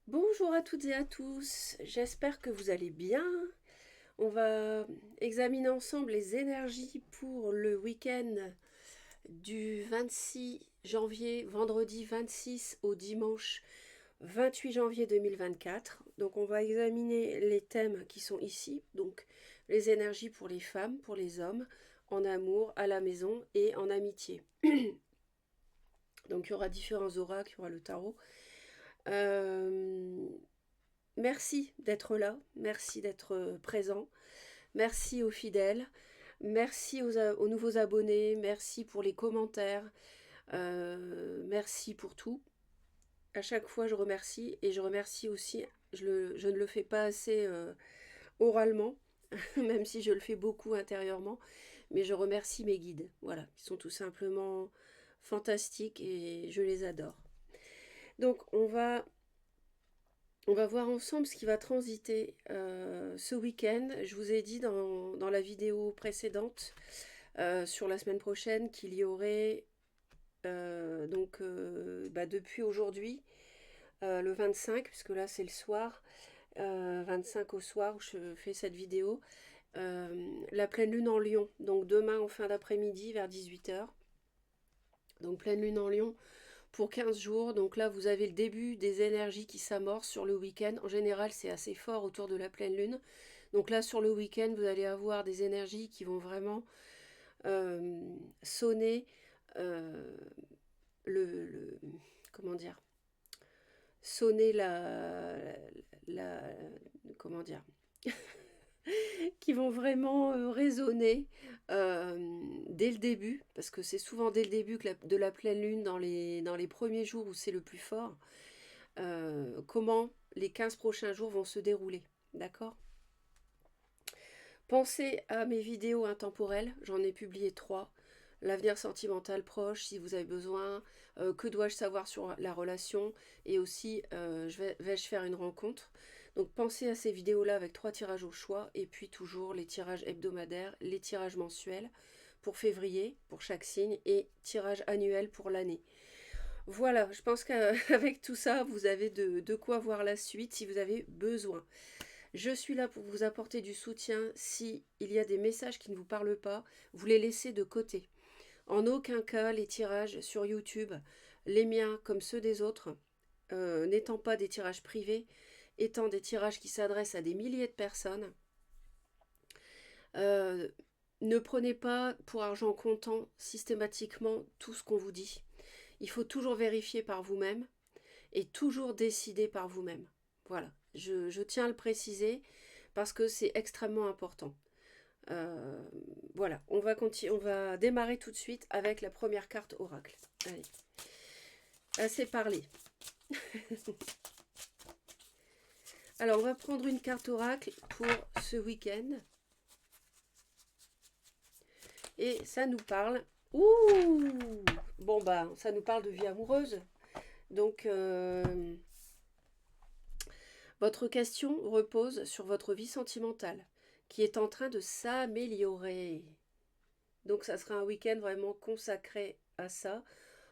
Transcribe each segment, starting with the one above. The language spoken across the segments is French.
Bonjour à toutes et à tous, j'espère que vous allez bien. On va examiner ensemble les énergies pour le week-end du 26 janvier, vendredi 26 au dimanche 28 janvier 2024. Donc on va examiner les thèmes qui sont ici, donc les énergies pour les femmes, pour les hommes, en amour, à la maison et en amitié. Donc il y aura différents oracles, il y aura le tarot. Euh, Merci d'être là, merci d'être présent, merci aux fidèles, merci aux nouveaux abonnés, merci pour les commentaires, merci pour tout. À chaque fois, je remercie et je remercie aussi, je ne le fais pas assez oralement, même si je le fais beaucoup intérieurement, mais je remercie mes guides, voilà, ils sont tout simplement fantastiques et je les adore. Donc, on va voir ensemble ce qui va transiter ce week-end. Je vous ai dit dans la vidéo précédente sur la semaine prochaine qu'il y aurait depuis aujourd'hui, le 25, puisque là c'est le soir, 25 au soir où je fais cette vidéo, la pleine lune en Lion. Donc demain en fin d'après-midi vers 18 h. Donc pleine lune en Lion pour 15 jours. Donc là, vous avez le début des énergies qui s'amorcent sur le week-end. En général, c'est assez fort autour de la pleine lune. Donc là, sur le week-end, vous allez avoir des énergies qui vont vraiment euh, sonner euh, le, comment dire, sonner la comment dire, qui vont vraiment résonner dès le début, parce que c'est souvent dès le début que de la pleine lune, dans les premiers jours où c'est le plus fort, comment les 15 prochains jours vont se dérouler. D'accord? Pensez à mes vidéos intemporelles, j'en ai publié 3. L'avenir sentimental proche, si vous avez besoin, que dois-je savoir sur la relation, et aussi vais-je faire une rencontre. Donc pensez à ces vidéos-là avec 3 tirages au choix, et puis toujours les tirages hebdomadaires, les tirages mensuels pour février, pour chaque signe, et tirage annuel pour l'année. Voilà, je pense qu'avec tout ça, vous avez de quoi voir la suite si vous avez besoin. Je suis là pour vous apporter du soutien. Si il y a des messages qui ne vous parlent pas, vous les laissez de côté. En aucun cas, les tirages sur YouTube, les miens comme ceux des autres, n'étant pas des tirages privés, étant des tirages qui s'adressent à des milliers de personnes, euh, ne prenez pas pour argent comptant systématiquement tout ce qu'on vous dit. Il faut toujours vérifier par vous-même et toujours décider par vous-même. Voilà, je tiens à le préciser parce que c'est extrêmement important. Euh, voilà, on va démarrer tout de suite avec la première carte oracle. Allez, assez parlé. Alors, on va prendre une carte oracle pour ce week-end. Et ça nous parle... Ouh! Bon, bah, ça nous parle de vie amoureuse. Donc, votre question repose sur votre vie sentimentale, qui est en train de s'améliorer. Donc, ça sera un week-end vraiment consacré à ça.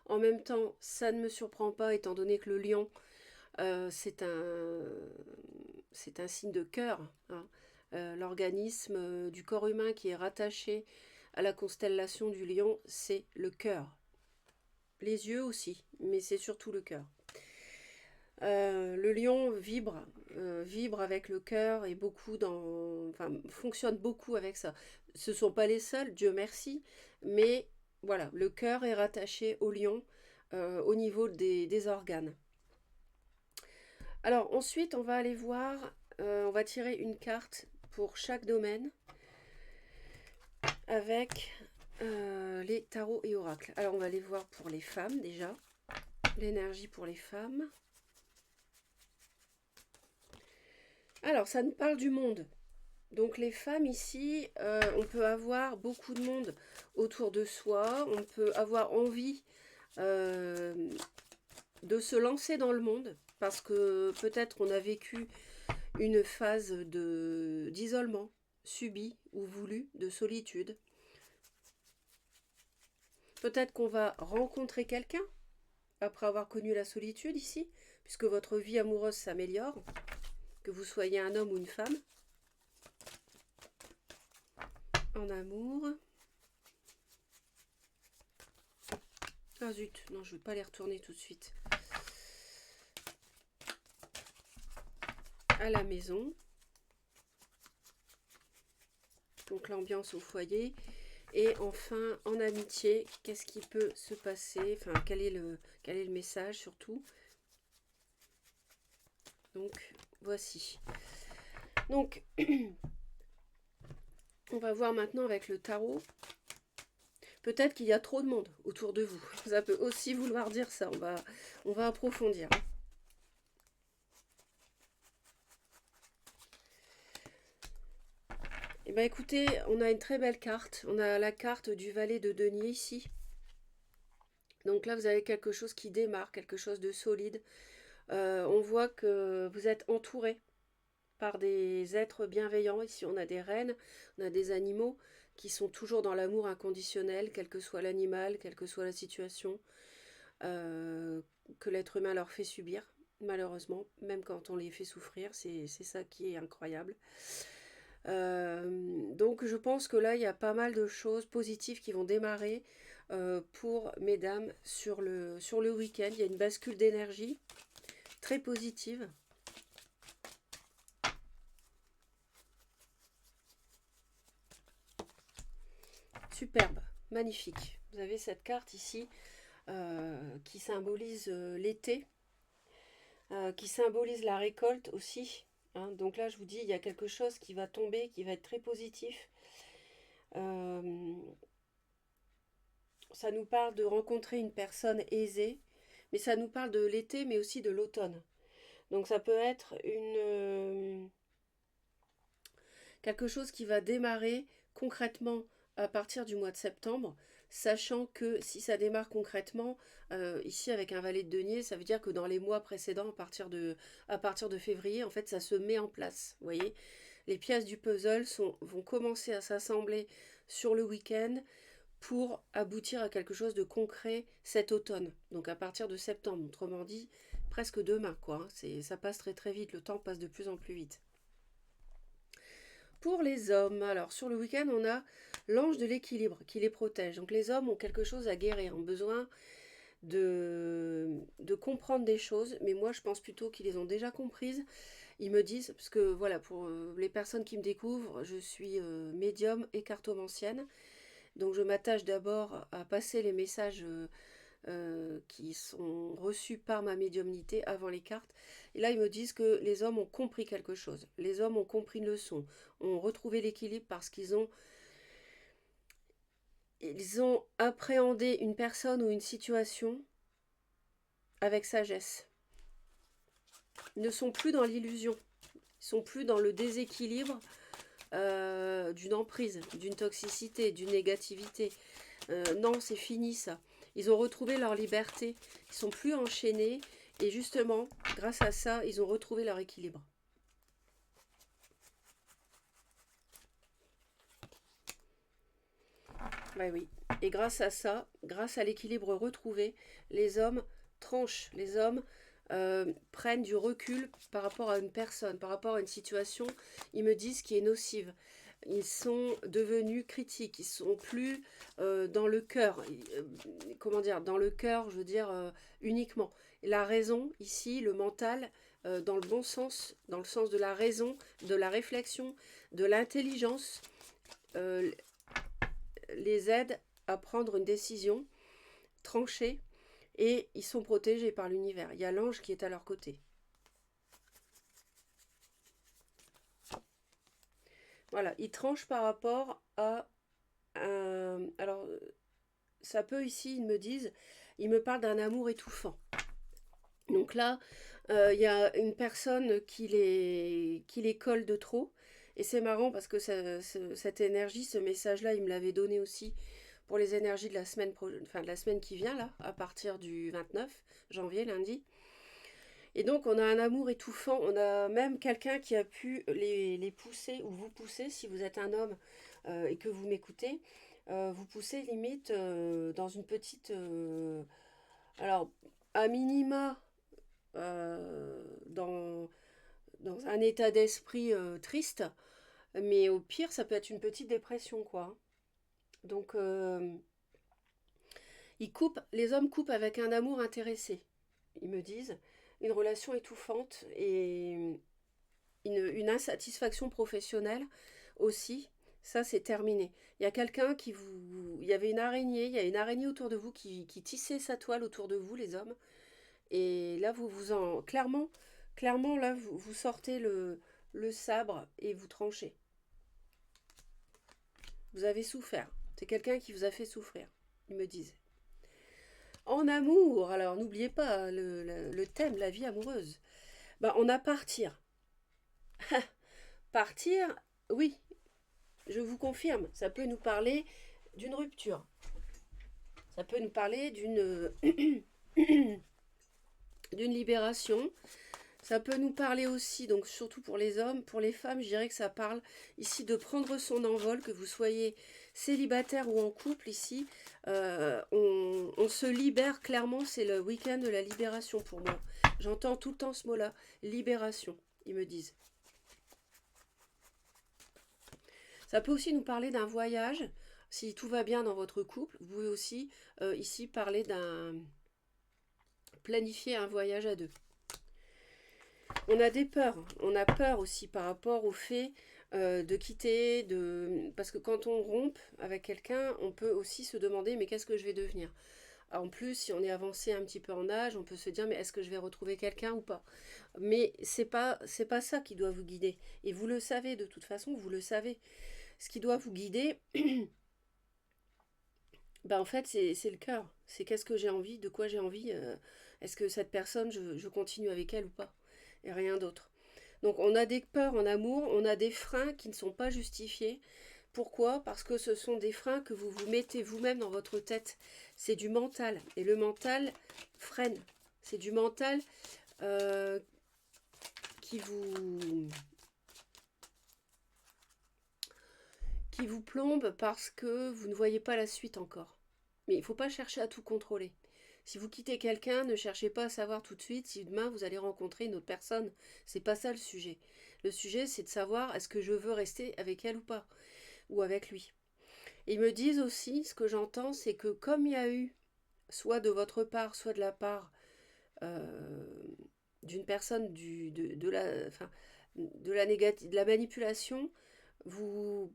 En même temps, ça ne me surprend pas étant donné que le lion, c'est un signe de cœur, hein. L'organisme du corps humain qui est rattaché à la constellation du lion, c'est le cœur. Les yeux aussi, mais c'est surtout le cœur. Le lion vibre avec le cœur et enfin, fonctionne beaucoup avec ça. Ce ne sont pas les seuls, Dieu merci, mais voilà, le cœur est rattaché au lion au niveau des organes. Alors ensuite, on va aller voir, on va tirer une carte pour chaque domaine avec les tarots et oracles. Alors on va aller voir pour les femmes déjà, l'énergie pour les femmes. Alors ça nous parle du monde. Donc les femmes ici, on peut avoir beaucoup de monde autour de soi, on peut avoir envie euh, de se lancer dans le monde parce que peut-être on a vécu une phase d'isolement subi ou voulu, de solitude. Peut-être qu'on va rencontrer quelqu'un après avoir connu la solitude ici. puisque votre vie amoureuse s'améliore, que vous soyez un homme ou une femme. En amour. Ah zut, non, je ne veux pas les retourner tout de suite. À la maison. Donc l'ambiance au foyer. Et enfin, en amitié, qu'est-ce qui peut se passer? Enfin, quel est le message surtout? Donc, voici. Donc, on va voir maintenant avec le tarot. Peut-être qu'il y a trop de monde autour de vous. Ça peut aussi vouloir dire ça. On va approfondir. Eh bien, écoutez, on a une très belle carte. On a la carte du valet de denier ici. Donc là, vous avez quelque chose qui démarre, quelque chose de solide. On voit que vous êtes entouré par des êtres bienveillants. Ici, on a des reines, on a des animaux qui sont toujours dans l'amour inconditionnel, quel que soit l'animal, quelle que soit la situation que l'être humain leur fait subir, malheureusement, même quand on les fait souffrir, c'est ça qui est incroyable. Donc je pense que là, il y a pas mal de choses positives qui vont démarrer pour mesdames sur le week-end. Il y a une bascule d'énergie très positive. Superbe, magnifique. Vous avez cette carte ici qui symbolise l'été, qui symbolise la récolte aussi. Hein. Donc là, je vous dis, il y a quelque chose qui va tomber, qui va être très positif. Ça nous parle de rencontrer une personne aisée, mais ça nous parle de l'été, mais aussi de l'automne. Donc ça peut être quelque chose qui va démarrer concrètement à partir du mois de septembre, sachant que si ça démarre concrètement, ici avec un valet de denier, ça veut dire que dans les mois précédents, à partir de février, en fait, ça se met en place. Vous voyez, les pièces du puzzle vont commencer à s'assembler sur le week-end pour aboutir à quelque chose de concret cet automne. Donc à partir de septembre, autrement dit, presque demain, quoi. Ça passe très très vite, le temps passe de plus en plus vite. Pour les hommes, alors sur le week-end, on a l'ange de l'équilibre qui les protège. Donc les hommes ont quelque chose à guérir, ont besoin de comprendre des choses, mais moi je pense plutôt qu'ils les ont déjà comprises. Ils me disent, parce que voilà, pour les personnes qui me découvrent, je suis médium et cartomancienne. Donc je m'attache d'abord à passer les messages qui sont reçus par ma médiumnité avant les cartes. Et là, ils me disent que les hommes ont compris quelque chose. Les hommes ont compris une leçon, ont retrouvé l'équilibre parce qu'ils ont appréhendé une personne ou une situation avec sagesse. Ils ne sont plus dans l'illusion. Ils ne sont plus dans le déséquilibre d'une emprise, d'une toxicité, d'une négativité. Non, c'est fini ça. Ils ont retrouvé leur liberté. Ils sont plus enchaînés. Et justement, grâce à ça, ils ont retrouvé leur équilibre. Ouais, oui. Et grâce à ça, grâce à l'équilibre retrouvé, les hommes tranchent. Les hommes prennent du recul par rapport à une personne, par rapport à une situation. Ils me disent qui est nocive. Ils sont devenus critiques, ils sont plus dans le cœur, comment dire, dans le cœur, je veux dire, uniquement. Et la raison, ici, le mental, dans le bon sens, dans le sens de la raison, de la réflexion, de l'intelligence, euh, les aide à prendre une décision tranchée et ils sont protégés par l'univers. Il y a l'ange qui est à leur côté. Voilà, ils tranchent par rapport à alors, ça peut ici, ils me parlent d'un amour étouffant. Donc là, il y a une personne qui les colle de trop. Et c'est marrant parce que cette énergie, ce message-là, il me l'avait donné aussi pour les énergies de la semaine, de la semaine qui vient, là, à partir du 29 janvier, lundi. Et donc, on a un amour étouffant. On a même quelqu'un qui a pu les pousser, ou vous pousser, si vous êtes un homme et que vous m'écoutez, vous poussez limite dans une petite... alors, à minima, dans un état d'esprit triste, mais au pire, ça peut être une petite dépression, quoi. Donc, les hommes coupent avec un amour intéressé, ils me disent, une relation étouffante et une insatisfaction professionnelle aussi. Ça, c'est terminé. Il y a quelqu'un qui vous... Il y avait une araignée, il y a une araignée autour de vous qui tissait sa toile autour de vous, les hommes. Et là, vous vous en... clairement, là, vous sortez le sabre et vous tranchez. Vous avez souffert. C'est quelqu'un qui vous a fait souffrir, ils me disent. En amour, alors n'oubliez pas le thème, la vie amoureuse. Ben, on a partir. Partir, oui, je vous confirme, ça peut nous parler d'une rupture. Ça peut nous parler d'une libération. Ça peut nous parler aussi, donc surtout pour les hommes, pour les femmes, je dirais que ça parle ici de prendre son envol, que vous soyez célibataire ou en couple ici. On se libère clairement, c'est le week-end de la libération pour moi. J'entends tout le temps ce mot-là, libération, ils me disent. Ça peut aussi nous parler d'un voyage. Si tout va bien dans votre couple, vous pouvez aussi ici parler planifier un voyage à deux. On a des peurs. On a peur aussi par rapport au fait de quitter, parce que quand on rompt avec quelqu'un, on peut aussi se demander mais qu'est-ce que je vais devenir? En plus, si on est avancé un petit peu en âge, on peut se dire mais est-ce que je vais retrouver quelqu'un ou pas? Mais c'est pas ça qui doit vous guider. Et vous le savez de toute façon, vous le savez. Ce qui doit vous guider, bah en fait, c'est le cœur. C'est qu'est-ce que j'ai envie, de quoi j'ai envie. Est-ce que cette personne, je continue avec elle ou pas? Et rien d'autre. Donc on a des peurs en amour, on a des freins qui ne sont pas justifiés. Pourquoi? Parce que ce sont des freins que vous vous mettez vous-même dans votre tête. C'est du mental. Et le mental freine. C'est du mental euh, qui vous plombe parce que vous ne voyez pas la suite encore. Mais il ne faut pas chercher à tout contrôler. Si vous quittez quelqu'un, ne cherchez pas à savoir tout de suite si demain vous allez rencontrer une autre personne. C'est pas ça le sujet. Le sujet, c'est de savoir est-ce que je veux rester avec elle ou pas, ou avec lui. Et ils me disent aussi, ce que j'entends, c'est que comme il y a eu, soit de votre part, soit de la part euh, d'une personne enfin, de la manipulation,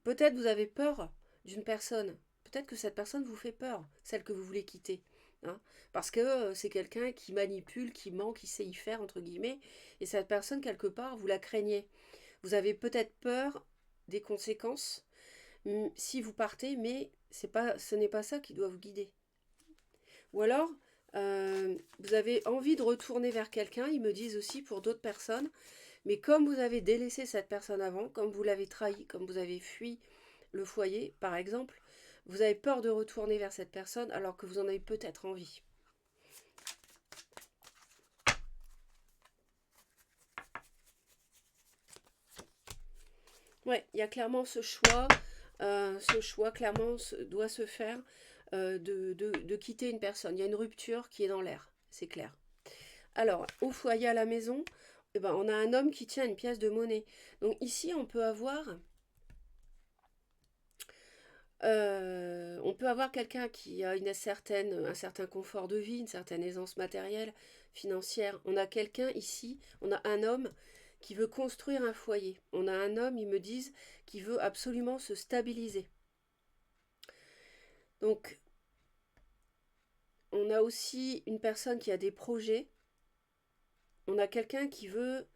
peut-être vous avez peur d'une personne. Peut-être que cette personne vous fait peur, celle que vous voulez quitter. Hein, parce que c'est quelqu'un qui manipule, qui ment, qui sait y faire, entre guillemets. Et cette personne, quelque part, vous la craignez. Vous avez peut-être peur des conséquences si vous partez, mais ce n'est pas ça qui doit vous guider. Ou alors, vous avez envie de retourner vers quelqu'un, ils me disent aussi pour d'autres personnes, mais comme vous avez délaissé cette personne avant, comme vous l'avez trahi, comme vous avez fui le foyer, par exemple, vous avez peur de retourner vers cette personne alors que vous en avez peut-être envie. Ouais, il y a clairement ce choix. Ce choix clairement doit se faire de quitter une personne. Il y a une rupture qui est dans l'air, c'est clair. Alors, au foyer à la maison, eh ben, on a un homme qui tient une pièce de monnaie. Donc ici, on peut avoir quelqu'un qui a un certain confort de vie, une certaine aisance matérielle, financière. On a quelqu'un ici, on a un homme qui veut construire un foyer. On a un homme, ils me disent, qui veut absolument se stabiliser. Donc, on a aussi une personne qui a des projets. On a quelqu'un qui veut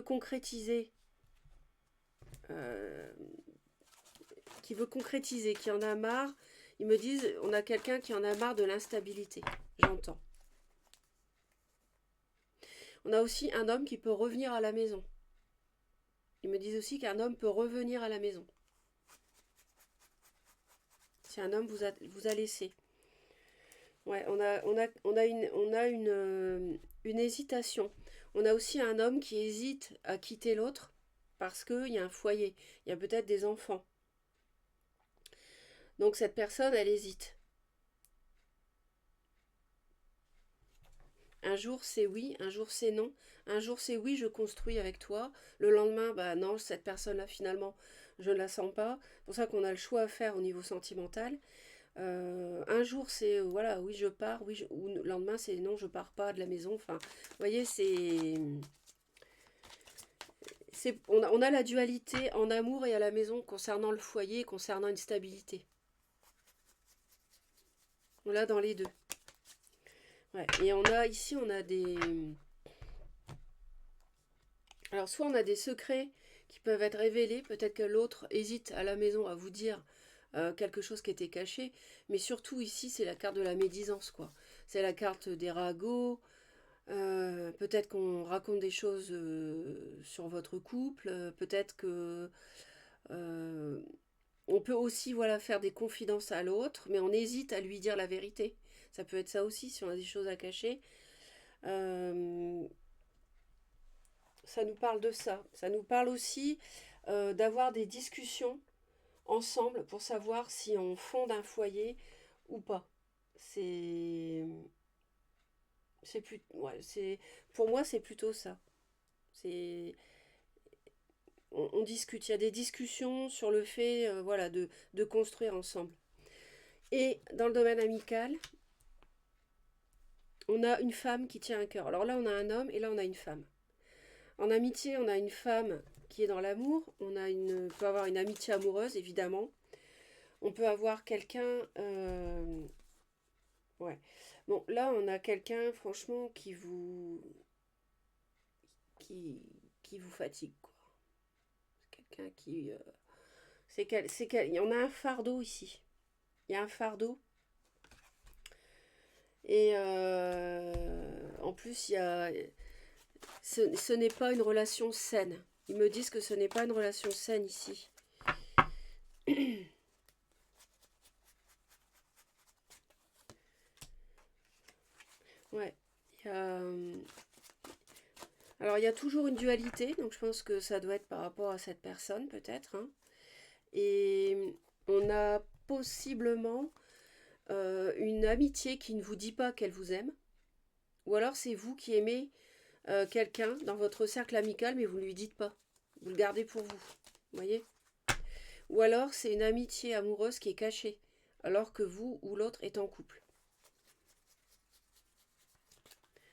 concrétiser, euh, qui en a marre. Ils me disent, on a quelqu'un qui en a marre de l'instabilité. J'entends. On a aussi un homme qui peut revenir à la maison. Ils me disent aussi qu'un homme peut revenir à la maison. Si un homme vous a laissé. Ouais, on a une hésitation. On a aussi un homme qui hésite à quitter l'autre parce qu'il y a un foyer. Il y a peut-être des enfants. Donc cette personne, elle hésite. Un jour c'est oui, un jour c'est non. Un jour c'est oui, je construis avec toi. Le lendemain, bah non, cette personne-là finalement, je ne la sens pas. C'est pour ça qu'on a le choix à faire au niveau sentimental. Un jour c'est voilà, oui je pars, ou le lendemain c'est non, je pars pas de la maison. Enfin, vous voyez, on a la dualité en amour et à la maison concernant le foyer, concernant une stabilité. On l'a dans les deux. Ouais. Et on a ici, on a des... Alors soit on a des secrets qui peuvent être révélés, peut-être que l'autre hésite à la maison à vous dire quelque chose qui était caché, mais surtout ici c'est la carte de la médisance, quoi. C'est la carte des ragots, peut-être qu'on raconte des choses sur votre couple, peut-être que euh, on peut aussi voilà faire des confidences à l'autre, mais on hésite à lui dire la vérité. Ça peut être ça aussi si on a des choses à cacher. Euh, Ça nous parle de ça. Ça nous parle aussi d'avoir des discussions ensemble pour savoir si on fonde un foyer ou pas. C'est, pour moi c'est plutôt ça. C'est, on discute. Il y a des discussions sur le fait, voilà, de construire ensemble. Et dans le domaine amical, on a une femme qui tient un cœur. Alors là, on a un homme et là, on a une femme. En amitié, on a une femme qui est dans l'amour. On peut avoir une amitié amoureuse, évidemment. On peut avoir quelqu'un... ouais. Bon, là, on a quelqu'un, franchement, qui, qui vous fatigue, quoi. Quelqu'un qui... il y en a un fardeau ici. Il y a un fardeau. Et en plus, ce n'est pas une relation saine. Ils me disent que ce n'est pas une relation saine ici. Ouais. Alors, il y a toujours une dualité, donc je pense que ça doit être par rapport à cette personne, peut-être, hein. Et on a possiblement une amitié qui ne vous dit pas qu'elle vous aime, ou alors c'est vous qui aimez quelqu'un dans votre cercle amical, mais vous ne lui dites pas. Vous le gardez pour vous. Vous voyez? Ou alors c'est une amitié amoureuse qui est cachée, alors que vous ou l'autre est en couple.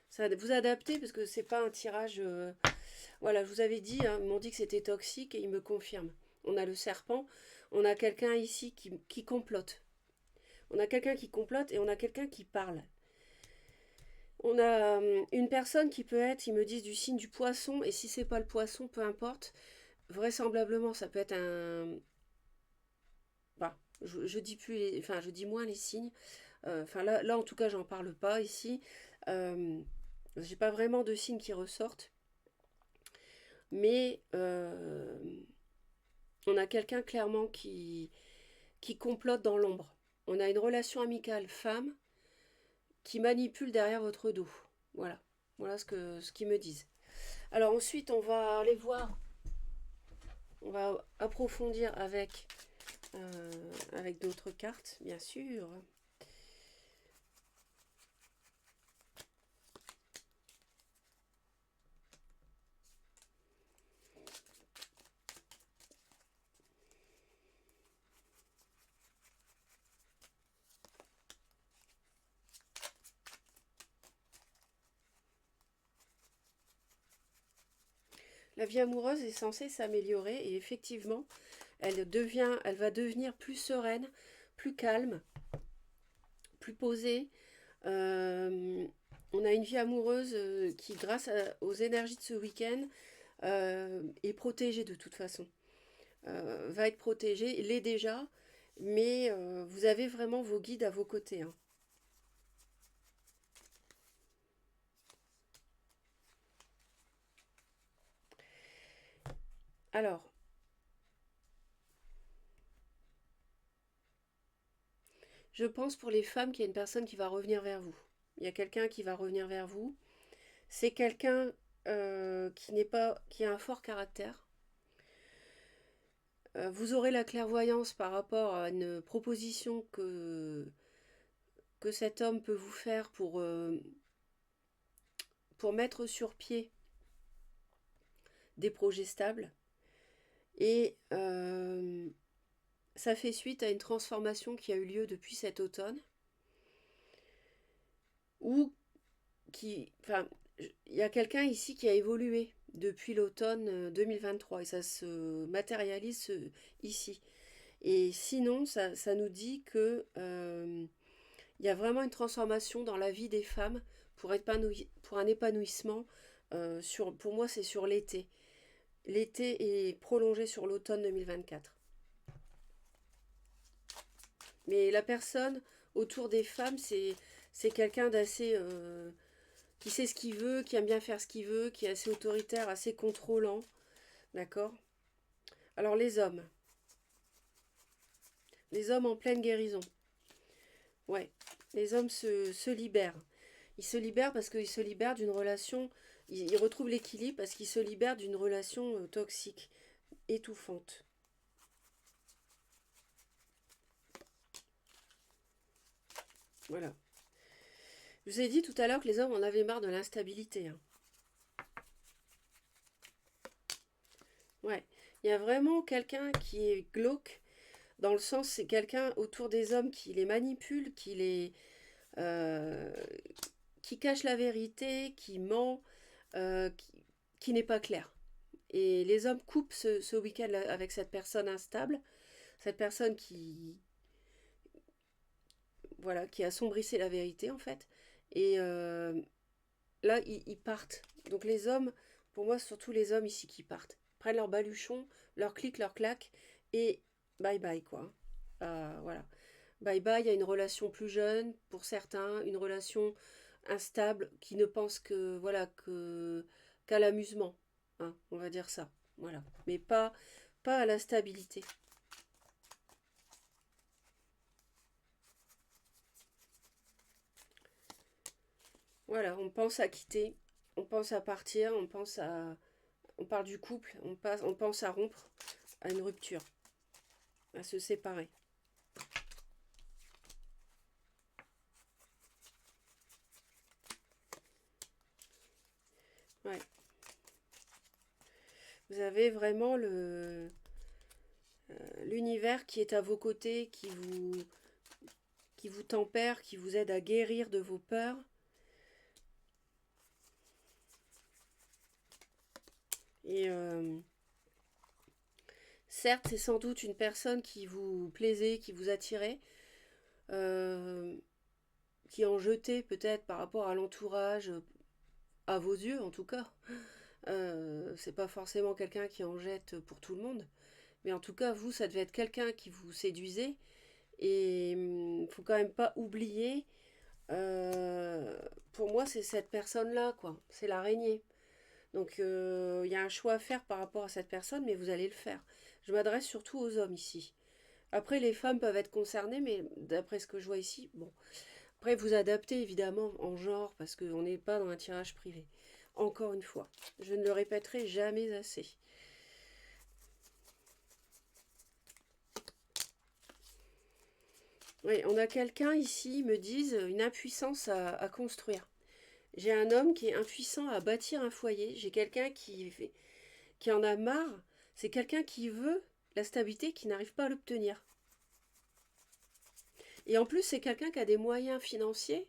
Ça, vous adaptez parce que c'est pas un tirage. Voilà, je vous avais dit, hein, ils m'ont dit que c'était toxique et ils me confirment. On a le serpent, on a quelqu'un ici qui complote. On a quelqu'un qui complote et on a quelqu'un qui parle. On a une personne qui peut être, ils me disent, du signe du poisson, et si c'est pas le poisson, peu importe, vraisemblablement, ça peut être un... Bah, je dis plus enfin, je dis moins les signes. Enfin, là, en tout cas, j'en parle pas ici. Euh, j'ai pas vraiment de signes qui ressortent. Mais on a quelqu'un clairement qui complote dans l'ombre. On a une relation amicale femme qui manipule derrière votre dos. Voilà. Voilà ce qu'ils me disent. Alors ensuite, on va aller voir, on va approfondir avec d'autres cartes, bien sûr. La vie amoureuse est censée s'améliorer et effectivement, elle va devenir plus sereine, plus calme, plus posée. Euh, on a une vie amoureuse qui, aux énergies de ce week-end, est protégée de toute façon. Va être protégée, l'est déjà, mais vous avez vraiment vos guides à vos côtés, hein. Alors, je pense pour les femmes qu'il y a une personne qui va revenir vers vous. Il y a quelqu'un qui va revenir vers vous. C'est quelqu'un qui n'est pas, qui a un fort caractère. Vous aurez la clairvoyance par rapport à une proposition que cet homme peut vous faire pour pour mettre sur pied des projets stables. Et ça fait suite à une transformation qui a eu lieu depuis cet automne, où enfin, il y a quelqu'un ici qui a évolué depuis l'automne 2023 et ça se matérialise ici. Et sinon, ça nous dit que il y a vraiment une transformation dans la vie des femmes pour un épanouissement. Pour moi, c'est sur l'été. L'été est prolongé sur l'automne 2024. Mais la personne autour des femmes, c'est quelqu'un d'assez qui sait ce qu'il veut, qui aime bien faire ce qu'il veut, qui est assez autoritaire, assez contrôlant. D'accord? Alors les hommes. Les hommes en pleine guérison. Ouais. Les hommes se libèrent. Ils se libèrent parce qu'ils se libèrent d'une relation. Ils retrouvent l'équilibre parce qu'ils se libèrent d'une relation toxique, étouffante. Voilà. Je vous ai dit tout à l'heure que les hommes en avaient marre de l'instabilité. Hein. Ouais. Il y a vraiment quelqu'un qui est glauque, dans le sens, c'est quelqu'un autour des hommes qui les manipule, qui cache la vérité, qui ment, euh, qui, qui n'est pas clair. Et les hommes coupent ce week-end avec cette personne instable, cette personne voilà, qui assombrissait la vérité en fait. Et là, ils partent. Donc les hommes, pour moi, surtout les hommes ici qui partent, prennent leur baluchon, leur clic, leur claque, et bye bye quoi. Voilà. Bye bye, il y a une relation plus jeune pour certains, une relation instable qui ne pense que voilà qu'à l'amusement, hein, on va dire ça. Voilà. Mais pas à la stabilité. Voilà, on pense à quitter, on pense à partir, on parle du couple, on pense à rompre, à une rupture, à se séparer. Ouais. Vous avez vraiment l'univers qui est à vos côtés, qui vous tempère, qui vous aide à guérir de vos peurs. Et certes, c'est sans doute une personne qui vous plaisait, qui vous attirait, euh, qui en jetait peut-être par rapport à l'entourage, à vos yeux en tout cas. C'est pas forcément quelqu'un qui en jette pour tout le monde, mais en tout cas, vous, ça devait être quelqu'un qui vous séduisait. Et faut quand même pas oublier, euh, pour moi, c'est cette personne-là, quoi. C'est l'araignée. Donc, il y a un choix à faire par rapport à cette personne, mais vous allez le faire. Je m'adresse surtout aux hommes ici. Après, les femmes peuvent être concernées, mais d'après ce que je vois ici, bon. Après, vous adaptez évidemment en genre, parce qu'on n'est pas dans un tirage privé. Encore une fois, je ne le répéterai jamais assez. Oui, on a quelqu'un ici, me disent, une impuissance à construire. J'ai un homme qui est impuissant à bâtir un foyer. J'ai quelqu'un qui en a marre. C'est quelqu'un qui veut la stabilité, qui n'arrive pas à l'obtenir. Et en plus, c'est quelqu'un qui a des moyens financiers,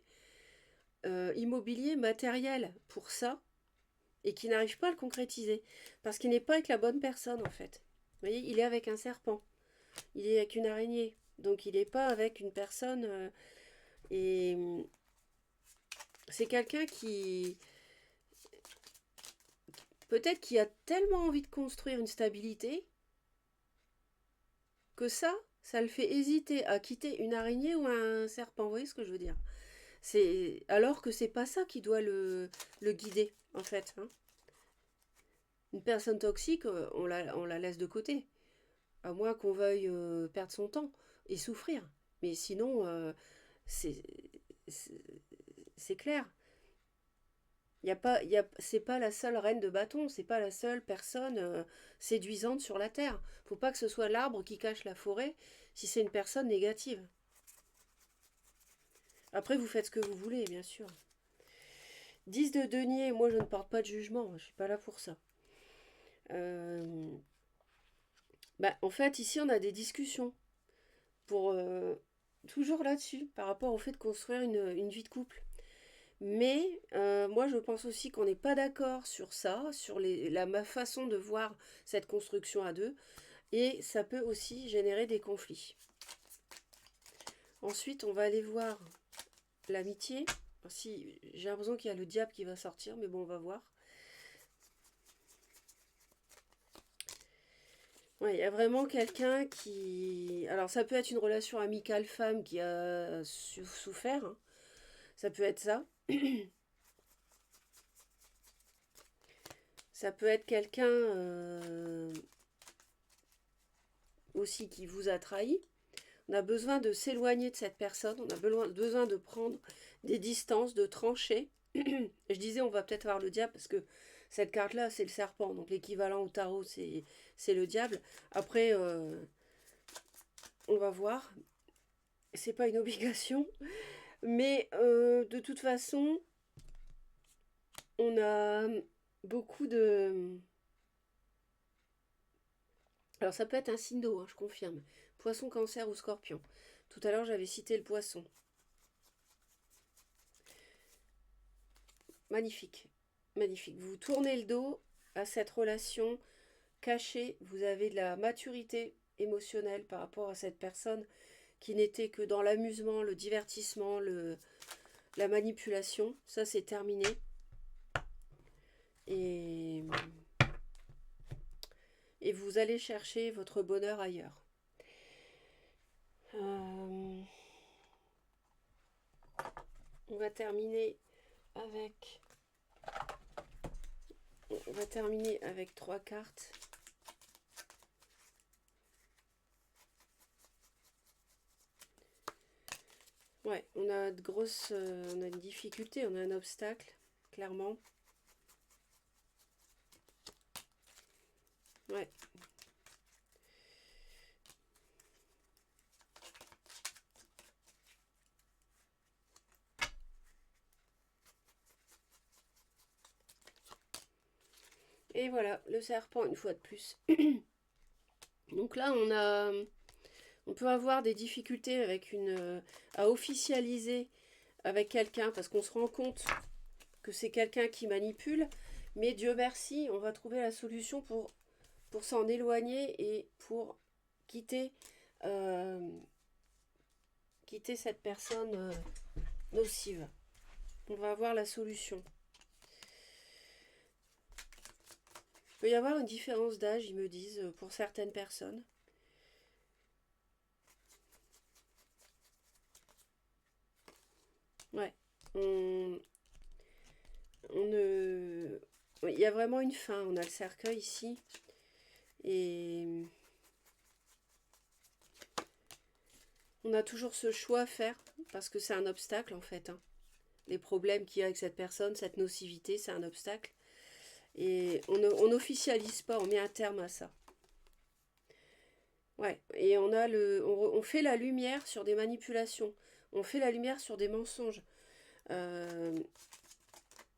immobiliers, matériels pour ça, et qui n'arrive pas à le concrétiser. Parce qu'il n'est pas avec la bonne personne, en fait. Vous voyez, il est avec un serpent. Il est avec une araignée. Donc il n'est pas avec une personne. Et c'est quelqu'un qui, peut-être qui a tellement envie de construire une stabilité que ça le fait hésiter à quitter une araignée ou un serpent. Vous voyez ce que je veux dire? C'est alors que c'est pas ça qui doit le guider en fait. Hein. Une personne toxique, on la laisse de côté, à moins qu'on veuille perdre son temps et souffrir. Mais sinon, c'est c'est- c'est clair. C'est pas la seule reine de bâton, c'est pas la seule personne séduisante sur la terre. Faut pas que ce soit l'arbre qui cache la forêt si c'est une personne négative. Après, vous faites ce que vous voulez, bien sûr. 10 de denier, moi je ne porte pas de jugement, je suis pas là pour ça. En fait, ici on a des discussions pour toujours là-dessus, par rapport au fait de construire une vie de couple. Mais moi, je pense aussi qu'on n'est pas d'accord sur ça, sur ma façon de voir cette construction à deux, et ça peut aussi générer des conflits. Ensuite, on va aller voir l'amitié. Si, j'ai l'impression qu'il y a le diable qui va sortir, mais bon, on va voir. Ouais, il y a vraiment quelqu'un qui... Alors, ça peut être une relation amicale femme qui a souffert, hein. Ça peut être ça. Ça peut être quelqu'un aussi qui vous a trahi. On a besoin de s'éloigner de cette personne. On a besoin de prendre des distances, de trancher. Je disais, on va peut-être avoir le diable parce que cette carte-là, c'est le serpent. Donc l'équivalent au tarot, c'est le diable. Après, on va voir. C'est pas une obligation. Mais de toute façon, on a beaucoup de... Alors ça peut être un signe d'eau, hein, je confirme. Poisson, cancer ou scorpion. Tout à l'heure, j'avais cité le poisson. Magnifique. Magnifique. Vous tournez le dos à cette relation cachée. Vous avez de la maturité émotionnelle par rapport à cette personne qui n'était que dans l'amusement, le divertissement, la manipulation. Ça, c'est terminé. Et vous allez chercher votre bonheur ailleurs. On va terminer avec... On va terminer avec 3 cartes. Ouais, on a de grosses... on a une difficulté, on a un obstacle, clairement. Ouais. Et voilà, le serpent une fois de plus. Donc là, on peut avoir des difficultés avec à officialiser avec quelqu'un parce qu'on se rend compte que c'est quelqu'un qui manipule. Mais Dieu merci, on va trouver la solution pour s'en éloigner et pour quitter, quitter cette personne nocive. On va avoir la solution. Il peut y avoir une différence d'âge, ils me disent, pour certaines personnes. Ouais. On ne... Il y a vraiment une fin. On a le cercueil ici. Et on a toujours ce choix à faire parce que c'est un obstacle en fait, hein. Les problèmes qu'il y a avec cette personne, cette nocivité, c'est un obstacle. Et on n'officialise pas, on met un terme à ça. Ouais, et on fait la lumière sur des manipulations. On fait la lumière sur des mensonges.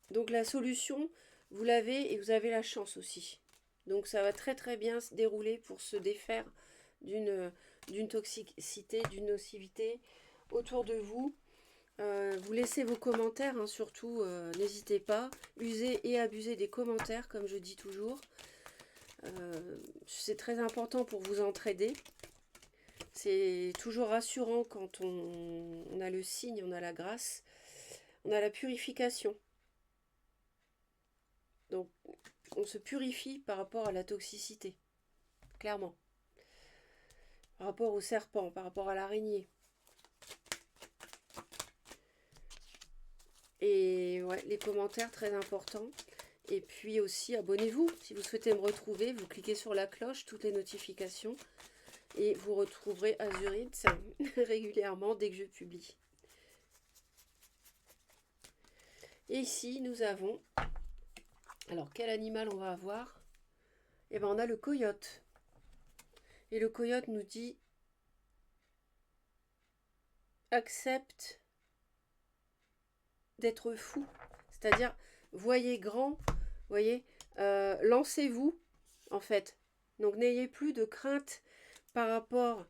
Donc la solution, vous l'avez et vous avez la chance aussi. Donc ça va très très bien se dérouler pour se défaire d'une toxicité, d'une nocivité autour de vous. Vous laissez vos commentaires, hein, surtout, n'hésitez pas. Usez et abusez des commentaires, comme je dis toujours. C'est très important pour vous entraider. C'est toujours rassurant quand on a le signe, on a la grâce, on a la purification. Donc, on se purifie par rapport à la toxicité, clairement. Par rapport au serpent, par rapport à l'araignée. Et ouais, les commentaires, très importants. Et puis aussi, abonnez-vous. Si vous souhaitez me retrouver, vous cliquez sur la cloche, toutes les notifications. Et vous retrouverez Azurite régulièrement dès que je publie. Et ici, nous avons... Alors, quel animal on va avoir? Eh bien, on a le coyote. Et le coyote nous dit... Accepte d'être fou. C'est-à-dire, voyez grand, voyez, lancez-vous, en fait. Donc, n'ayez plus de crainte par rapport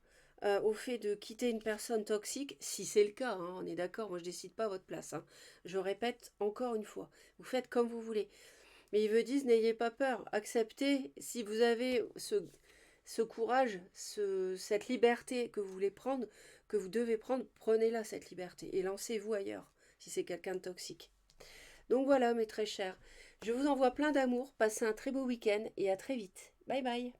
au fait de quitter une personne toxique, si c'est le cas, hein, on est d'accord, moi je décide pas à votre place. Hein. Je répète encore une fois, vous faites comme vous voulez. Mais ils vous disent, n'ayez pas peur, acceptez, si vous avez ce courage, cette liberté que vous voulez prendre, que vous devez prendre, prenez-la cette liberté et lancez-vous ailleurs, si c'est quelqu'un de toxique. Donc voilà mes très chers, je vous envoie plein d'amour, passez un très beau week-end et à très vite. Bye bye.